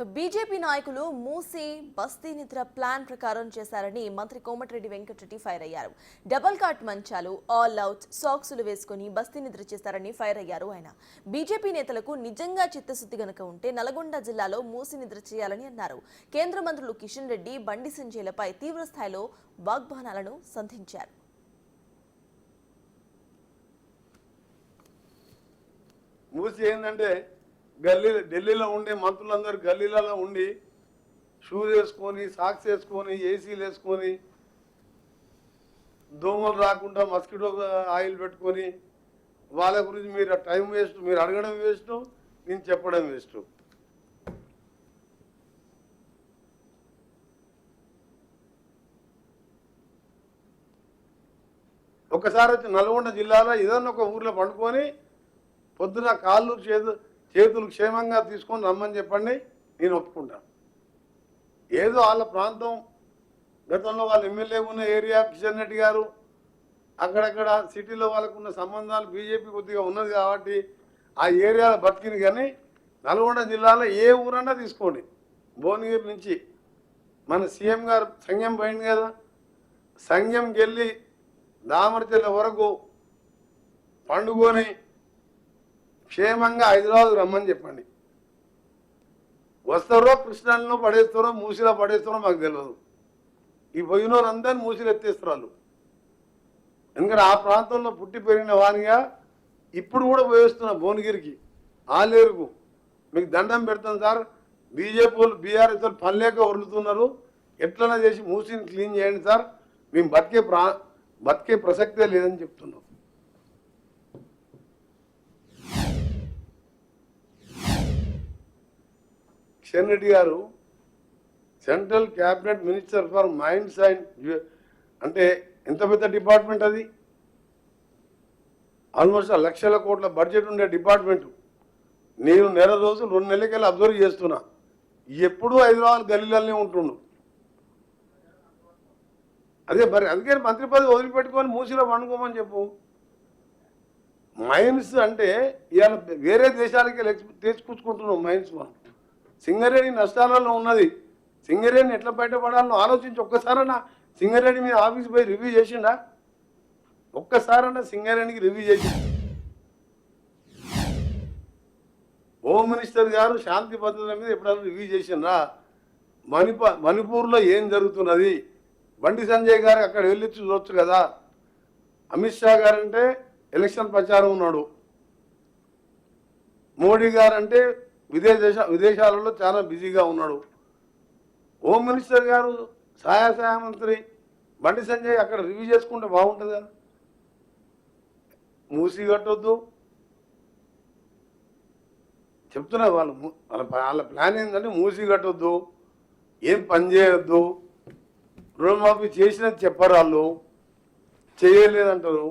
BJP నాయకులు మూసి బస్తీ నిద్ర ప్లాన్ ప్రకారం చేశారని మంత్రి కోమటిరెడ్డి వెంకటరెడ్డి ఫైర్ అయ్యారు. డబుల్ కాట్ మంచాలు, ఆల్ అవుట్ సాక్సులు వేసుకుని బస్తీ నిద్ర చేశారని ఫైర్ అయ్యారు ఆయన. బీజేపీ నేతలకు నిజంగా చిత్తశుద్ధి గనక ఉంటే నల్గొండ జిల్లాలో మూసి నిద్ర చేయాలని అన్నారు. కేంద్ర మంత్రులు కిషన్ రెడ్డి, బండి సంజయ్లపై తీవ్ర స్థాయిలో వాగ్బానాలను సంధించారు. మూసి ఏంటంటే ఢిల్లీలో ఉండే మంత్రులందరూ గల్లీలలో ఉండి షూస్ వేసుకొని, సాక్స్ వేసుకొని, ఏసీలు వేసుకొని, దోమలు రాకుండా మస్కిటో ఆయిల్ పెట్టుకొని, వాళ్ళ గురించి మీరు టైం వేస్ట్, మీరు అడగడం వేస్ట్, నేను చెప్పడం వేస్ట్. ఒకసారి వచ్చి నల్గొండ జిల్లాలో ఏదన్నా ఒక ఊర్లో పండుకొని పొద్దున కాళ్ళు చేతులు క్షేమంగా తీసుకొని రమ్మని చెప్పండి, నేను ఒప్పుకుంటాను. ఏదో వాళ్ళ ప్రాంతం, గతంలో వాళ్ళ ఎమ్మెల్యే ఉన్న ఏరియా కిషన్ రెడ్డి గారు అక్కడక్కడ సిటీలో వాళ్ళకున్న సంబంధాలు బీజేపీ కొద్దిగా ఉన్నది కాబట్టి ఆ ఏరియాలో బతికింది. కానీ నల్గొండ జిల్లాలో ఏ ఊరన్నా తీసుకోండి, భువనగిరి నుంచి మన సీఎం గారు సంఘం పోయింది కదా, సంఘంకి వెళ్ళి దామరచెల్ల వరకు పండుకొని క్షేమంగా హైదరాబాద్ రమ్మని చెప్పండి. వస్తారో కృష్ణాలో పడేస్తారో మూసిలో పడేస్తారో మాకు తెలియదు. ఈ పోయినోరందరినీ మూసిలు ఎత్తేస్తారు వాళ్ళు. ఎందుకంటే ఆ ప్రాంతంలో పుట్టి పెరిగిన వానిగా ఇప్పుడు కూడా పోయేస్తున్నా భువనగిరికి, ఆలేరుకు. మీకు దండం పెడతాం సార్, బీజేపీ వాళ్ళు బీఆర్ఎస్ వాళ్ళు పనిలేక వరులుతున్నారు, ఎట్లన్నా చేసి మూసిని క్లీన్ చేయండి సార్, మేము బతికే ప్రసక్తే లేదని చెప్తున్నాం. కిషన్ రెడ్డి గారు central cabinet minister for mines and అంటే ఎంత పెద్ద డిపార్ట్మెంట్ అది, ఆల్మోస్ట్ లక్షల కోట్ల బడ్జెట్ ఉండే డిపార్ట్మెంటు. నేను నెల రోజులు 2 నెలలకెళ్ళి అబ్జర్వ్ చేస్తున్నా, ఎప్పుడూ హైదరాబాద్ గల్లీలనే ఉంటుండు. అదే మరి అందుకే మంత్రి పదవి వదిలిపెట్టుకొని మూసిలో పండుకోమని చెప్పు. మైన్స్ అంటే ఇవాళ వేరే దేశాలకి తెచ్చుకుంటున్నాం మైన్స్. మనం సింగరేణి నష్టాలలో ఉన్నది, సింగరేణి ఎట్లా బయటపడాలో ఆలోచించి ఒక్కసారన్నా సింగరేణి మీద ఆఫీస్ పోయి రివ్యూ చేసిండా? ఒక్కసారన్నా సింగరేణికి రివ్యూ చేసి. హోమ్ మినిస్టర్ గారు శాంతి భద్రతల మీద ఎప్పుడైనా రివ్యూ చేసిండ్రా? మణిపూర్లో ఏం జరుగుతున్నది? బండి సంజయ్ గారు అక్కడ వెళ్ళి చూడొచ్చు కదా. అమిత్ షా గారు అంటే ఎలక్షన్ ప్రచారం ఉన్నాడు, మోడీ గారు అంటే విదేశాలలో చాలా బిజీగా ఉన్నాడు. హోమ్ మినిస్టర్ గారు సహాయ మంత్రి బండి సంజయ్ అక్కడ రివ్యూ చేసుకుంటే బాగుంటుంది కదా. మూసి కట్టొద్దు చెప్తున్నారు వాళ్ళు. వాళ్ళ ప్లాన్ ఏంటంటే మూసి కట్టొద్దు, ఏం పని చేయొద్దు, రుణమాఫీ చేసినది చెప్పరు, వాళ్ళు చేయలేదంటారు.